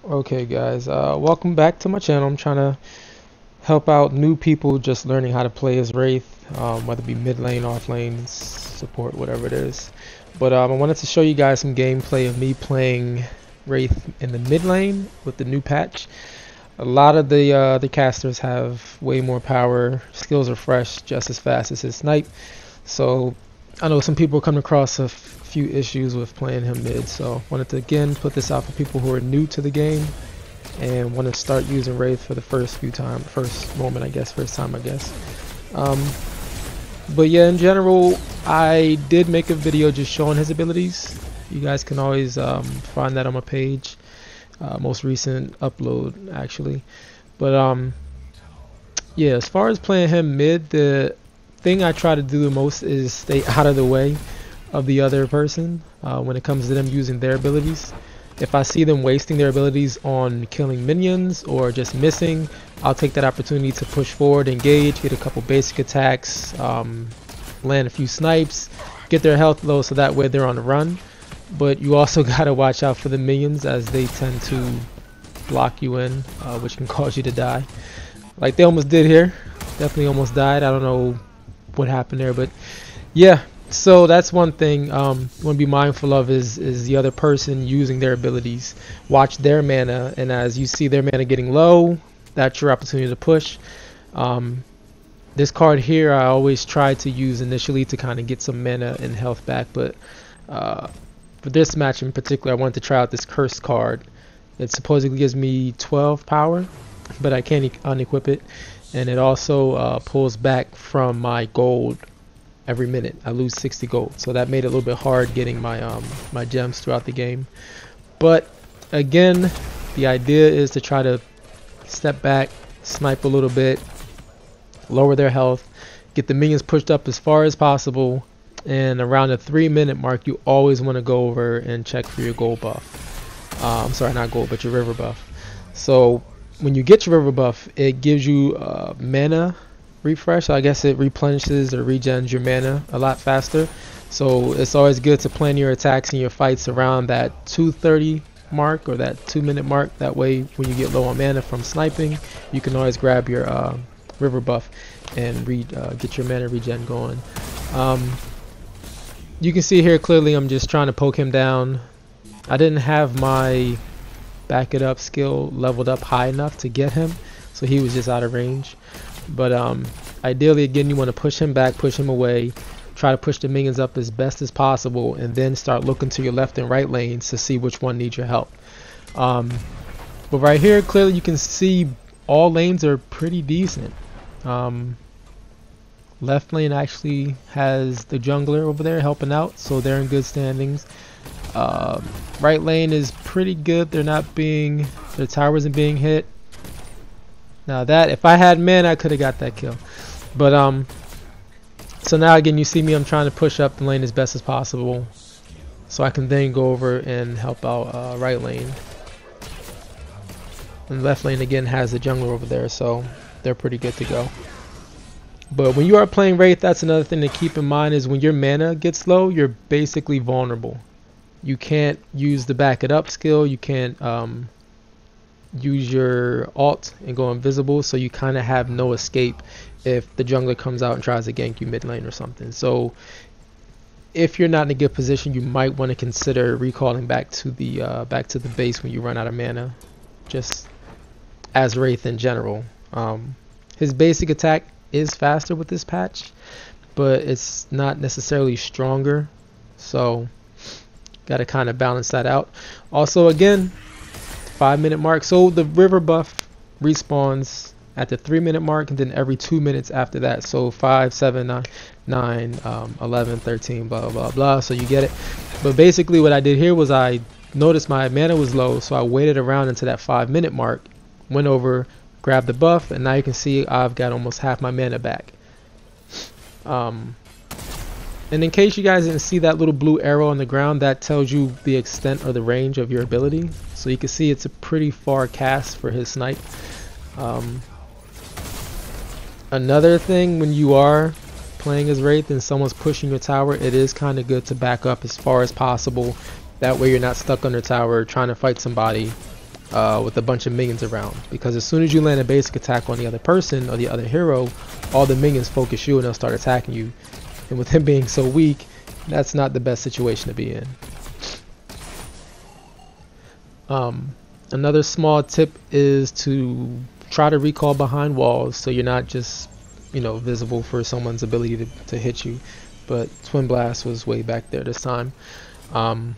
Okay guys, welcome back to my channel. I'm trying to help out new people just learning how to play as Wraith, whether it be mid lane, off lane, support, whatever it is. But I wanted to show you guys some gameplay of me playing Wraith in the mid lane with the new patch. A lot of the casters have way more power, skills are fresh, just as fast as his snipe. So I know some people come across a few issues with playing him mid, so wanted to again put this out for people who are new to the game and want to start using Wraith for the first time I guess. But yeah, in general, I did make a video just showing his abilities. You guys can always find that on my page, most recent upload actually. But yeah, as far as playing him mid, the thing I try to do the most is stay out of the way of the other person when it comes to them using their abilities. If I see them wasting their abilities on killing minions or just missing, I'll take that opportunity to push forward, engage, get a couple basic attacks, land a few snipes, get their health low so that way they're on the run. But you also gotta watch out for the minions as they tend to block you in, which can cause you to die. Like they almost did here. Definitely almost died. I don't know what happened there, but yeah. So that's one thing you want to be mindful of is the other person using their abilities. Watch their mana, and as you see their mana getting low, that's your opportunity to push. This card here I always try to use initially to kind of get some mana and health back, but for this match in particular I wanted to try out this cursed card. It supposedly gives me 12 power, but I can't unequip it, and it also pulls back from my gold every minute. I lose 60 gold, so that made it a little bit hard getting my my gems throughout the game. But again, the idea is to try to step back, snipe a little bit, lower their health, get the minions pushed up as far as possible, and around the 3-minute mark you always want to go over and check for your gold buff. I'm sorry, not gold, but your river buff. So when you get your river buff, it gives you mana refresh. So I guess it replenishes or regens your mana a lot faster. So it's always good to plan your attacks and your fights around that 2:30 mark or that 2-minute mark. That way when you get low on mana from sniping, you can always grab your river buff and get your mana regen going. You can see here clearly I'm just trying to poke him down. I didn't have my back it up skill leveled up high enough to get him, so he was just out of range. But ideally, again, you want to push him back, push him away, try to push the minions up as best as possible, and then start looking to your left and right lanes to see which one needs your help. But right here, clearly you can see all lanes are pretty decent. Left lane actually has the jungler over there helping out, so they're in good standings. Right lane is pretty good. Their tower isn't being hit. Now that, if I had men, I could have got that kill. But so now again you see me, I'm trying to push up the lane as best as possible so I can then go over and help out right lane. And left lane again has the jungler over there, so they're pretty good to go. But when you are playing Wraith, that's another thing to keep in mind, is when your mana gets low, you're basically vulnerable. You can't use the back it up skill, you can't use your alt and go invisible, so you kind of have no escape if the jungler comes out and tries to gank you mid lane or something. So if you're not in a good position, you might want to consider recalling back to the base when you run out of mana, just as Wraith in general. His basic attack is faster with this patch, but it's not necessarily stronger, so got to kind of balance that out. Also, again, 5-minute mark, so the river buff respawns at the 3-minute mark and then every 2 minutes after that. So 5, 7, 9, 11, 13, blah blah blah, so you get it. But basically what I did here was I noticed my mana was low, so I waited around until that 5-minute mark, went over, grabbed the buff, and now you can see I've got almost half my mana back. And in case you guys didn't see that little blue arrow on the ground, that tells you the extent or the range of your ability. So you can see it's a pretty far cast for his snipe. Another thing, when you are playing as Wraith and someone's pushing your tower, it is kind of good to back up as far as possible. That way you're not stuck under tower trying to fight somebody with a bunch of minions around, because as soon as you land a basic attack on the other person or the other hero, all the minions focus you and they'll start attacking you. And with him being so weak, that's not the best situation to be in. Another small tip is to try to recall behind walls, so you're not just, you know, visible for someone's ability to hit you. But Twin Blast was way back there this time. When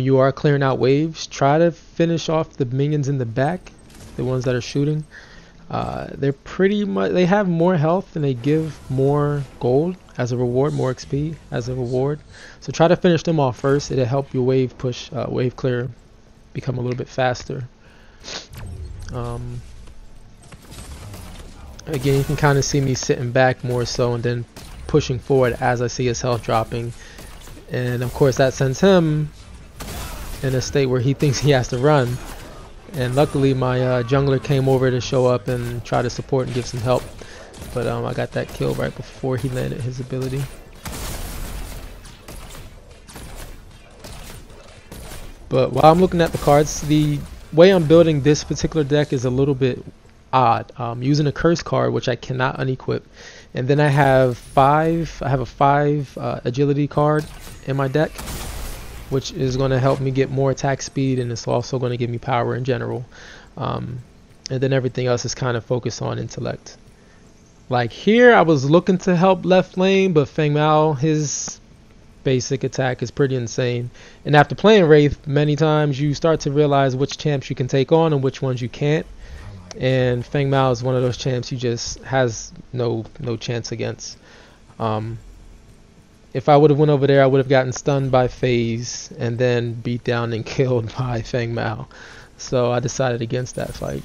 you are clearing out waves, try to finish off the minions in the back, the ones that are shooting. They're pretty much, they have more health and they give more gold as a reward, more XP as a reward. So try to finish them off first. It'll help your wave push, wave clear become a little bit faster. Again, you can kind of see me sitting back more so and then pushing forward as I see his health dropping. And of course that sends him in a state where he thinks he has to run. And luckily my jungler came over to show up and try to support and give some help. But I got that kill right before he landed his ability. But while I'm looking at the cards, the way I'm building this particular deck is a little bit odd. I'm using a curse card, which I cannot unequip. And then I have a 5 agility card in my deck, which is going to help me get more attack speed, and it's also going to give me power in general. And then everything else is kind of focused on intellect. Like here, I was looking to help left lane, but Feng Mao, his basic attack is pretty insane. And after playing Wraith many times, you start to realize which champs you can take on and which ones you can't. And Feng Mao is one of those champs you just has no chance against. If I would have went over there, I would have gotten stunned by FaZe and then beat down and killed by Feng Mao. So I decided against that fight.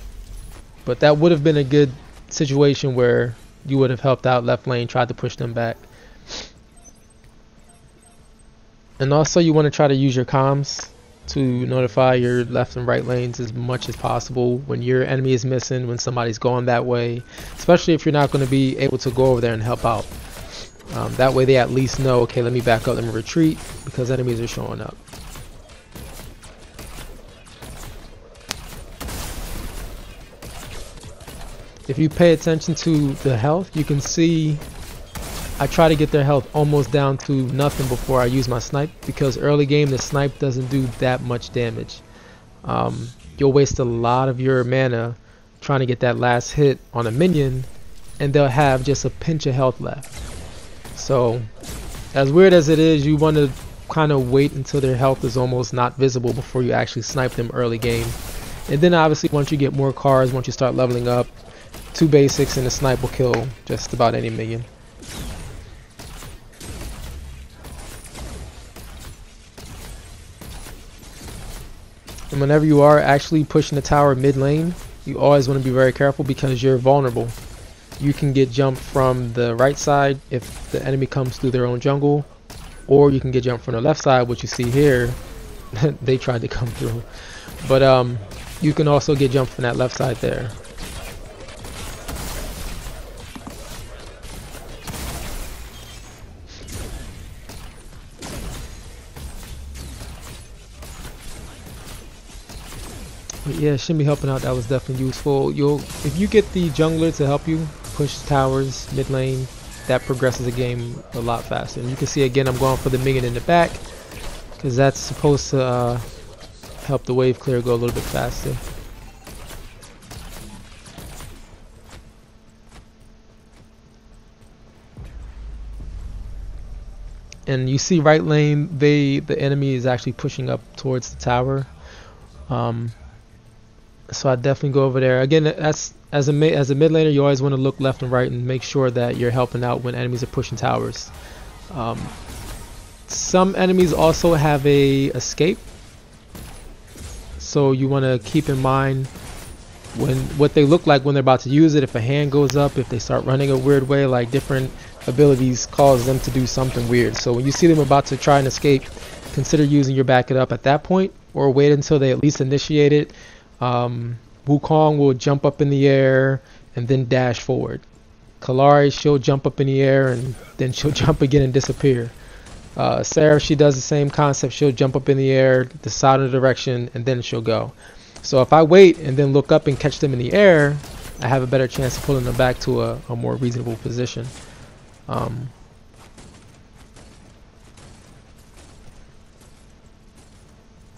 But that would have been a good situation where you would have helped out left lane, tried to push them back. And also you want to try to use your comms to notify your left and right lanes as much as possible when your enemy is missing, when somebody's going that way, especially if you're not going to be able to go over there and help out. That way they at least know, okay, let me back up, let me retreat, because enemies are showing up. If you pay attention to the health, you can see I try to get their health almost down to nothing before I use my snipe, because early game the snipe doesn't do that much damage. You'll waste a lot of your mana trying to get that last hit on a minion, and they'll have just a pinch of health left. So as weird as it is, you want to kind of wait until their health is almost not visible before you actually snipe them early game. And then obviously once you get more cards, once you start leveling up, 2 basics and a snipe will kill just about any minion. And whenever you are actually pushing the tower mid lane, you always want to be very careful, because you're vulnerable. You can get jumped from the right side if the enemy comes through their own jungle, or you can get jumped from the left side, which you see here. They tried to come through. But you can also get jumped from that left side there. But yeah, Shimmy helping out, that was definitely useful. If you get the jungler to help you push towers mid lane, that progresses the game a lot faster. And you can see again, I'm going for the minion in the back, because that's supposed to help the wave clear go a little bit faster. And you see right lane, the enemy is actually pushing up towards the tower. So I definitely go over there. Again, as a mid laner, you always want to look left and right and make sure that you're helping out when enemies are pushing towers. Some enemies also have a escape, so you want to keep in mind what they look like when they're about to use it. If a hand goes up, if they start running a weird way, like different abilities cause them to do something weird. So when you see them about to try and escape, consider using your back it up at that point, or wait until they at least initiate it. Wukong will jump up in the air and then dash forward. Kalari, she'll jump up in the air and then she'll jump again and disappear. Sarah, she does the same concept. She'll jump up in the air, decide on the direction, and then she'll go. So if I wait and then look up and catch them in the air, I have a better chance of pulling them back to a more reasonable position. And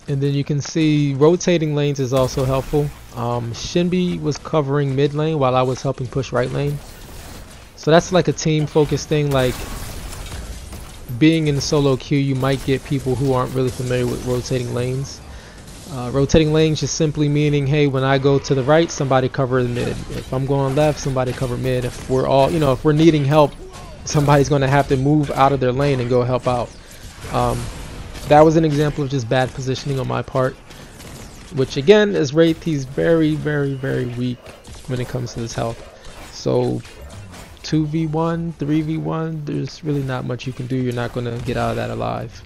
then you can see rotating lanes is also helpful. Shinbi was covering mid lane while I was helping push right lane. So that's like a team focused thing. Like being in the solo queue, you might get people who aren't really familiar with rotating lanes. Rotating lanes just simply meaning, hey, when I go to the right, somebody cover the mid. If I'm going left, somebody cover mid. If we're all, if we're needing help, somebody's going to have to move out of their lane and go help out. That was an example of just bad positioning on my part, which again, as Wraith, he's very, very, very weak when it comes to his health. So 2v1, 3v1, there's really not much you can do. You're not going to get out of that alive.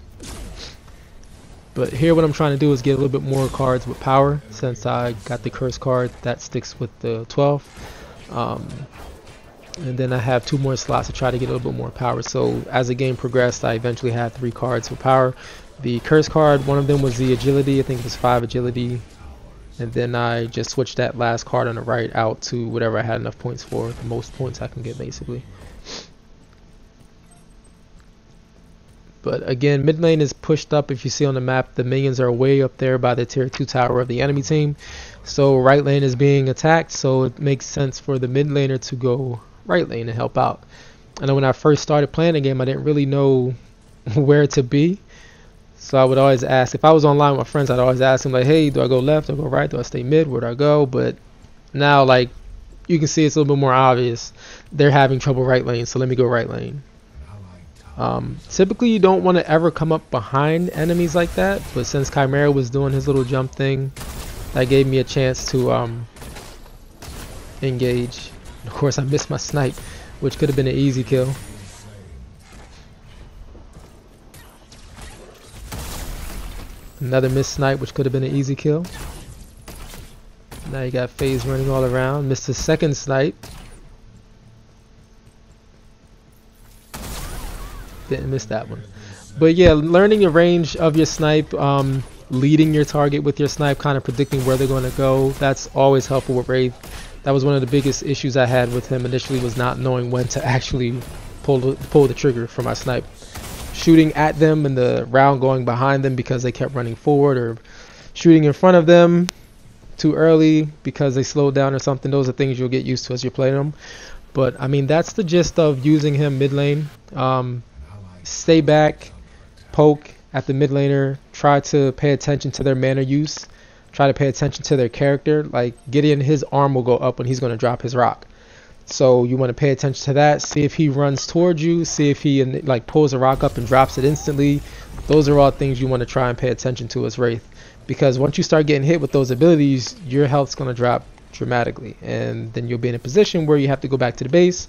But here what I'm trying to do is get a little bit more cards with power, since I got the curse card that sticks with the 12. And then I have 2 more slots to try to get a little bit more power. So as the game progressed, I eventually had 3 cards with power. The curse card, one of them was the agility. I think it was 5 agility. And then I just switched that last card on the right out to whatever I had enough points for. The most points I can get, basically. But again, mid lane is pushed up. If you see on the map, the minions are way up there by the tier 2 tower of the enemy team. So right lane is being attacked. So it makes sense for the mid laner to go right lane and help out. I know when I first started playing the game, I didn't really know where to be. So I would always ask, if I was online with my friends, I'd always ask them like, hey, do I go left, do I go right, do I stay mid, where do I go? But now, like, you can see it's a little bit more obvious. They're having trouble right lane, so let me go right lane. Typically you don't want to ever come up behind enemies like that, but since Chimera was doing his little jump thing, that gave me a chance to engage. Of course, I missed my snipe, which could have been an easy kill. Another missed snipe, which could have been an easy kill. Now you got FaZe running all around. Missed the second snipe. Didn't miss that one. But yeah, learning the range of your snipe, leading your target with your snipe, kind of predicting where they're going to go, that's always helpful with Wraith. That was one of the biggest issues I had with him initially, was not knowing when to actually pull the trigger for my snipe. Shooting at them and the round going behind them because they kept running forward, or shooting in front of them too early because they slowed down or something. Those are things you'll get used to as you're playing them. But I mean, that's the gist of using him mid lane. Stay back, poke at the mid laner, try to pay attention to their mana use, try to pay attention to their character. Like Gideon, his arm will go up when he's going to drop his rock. So you want to pay attention to that, see if he runs towards you, see if he like pulls a rock up and drops it instantly. Those are all things you want to try and pay attention to as Wraith, because once you start getting hit with those abilities, your health's going to drop dramatically, and then you'll be in a position where you have to go back to the base,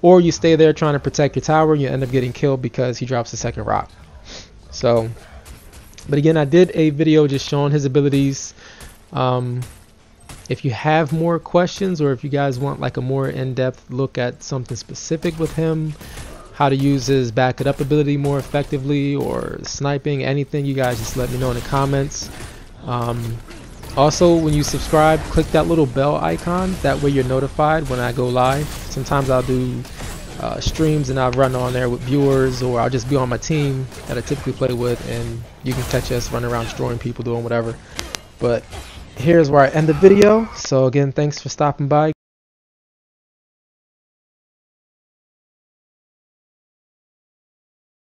or you stay there trying to protect your tower and you end up getting killed because he drops the second rock. So, but again, I did a video just showing his abilities. If you have more questions, or if you guys want like a more in-depth look at something specific with him, how to use his back it up ability more effectively, or sniping, anything, you guys just let me know in the comments. Also, when you subscribe, click that little bell icon. That way you're notified when I go live. Sometimes I'll do streams and I'll run on there with viewers, or I'll just be on my team that I typically play with, and you can catch us running around destroying people, doing whatever. But here's where I end the video. So again, thanks for stopping by.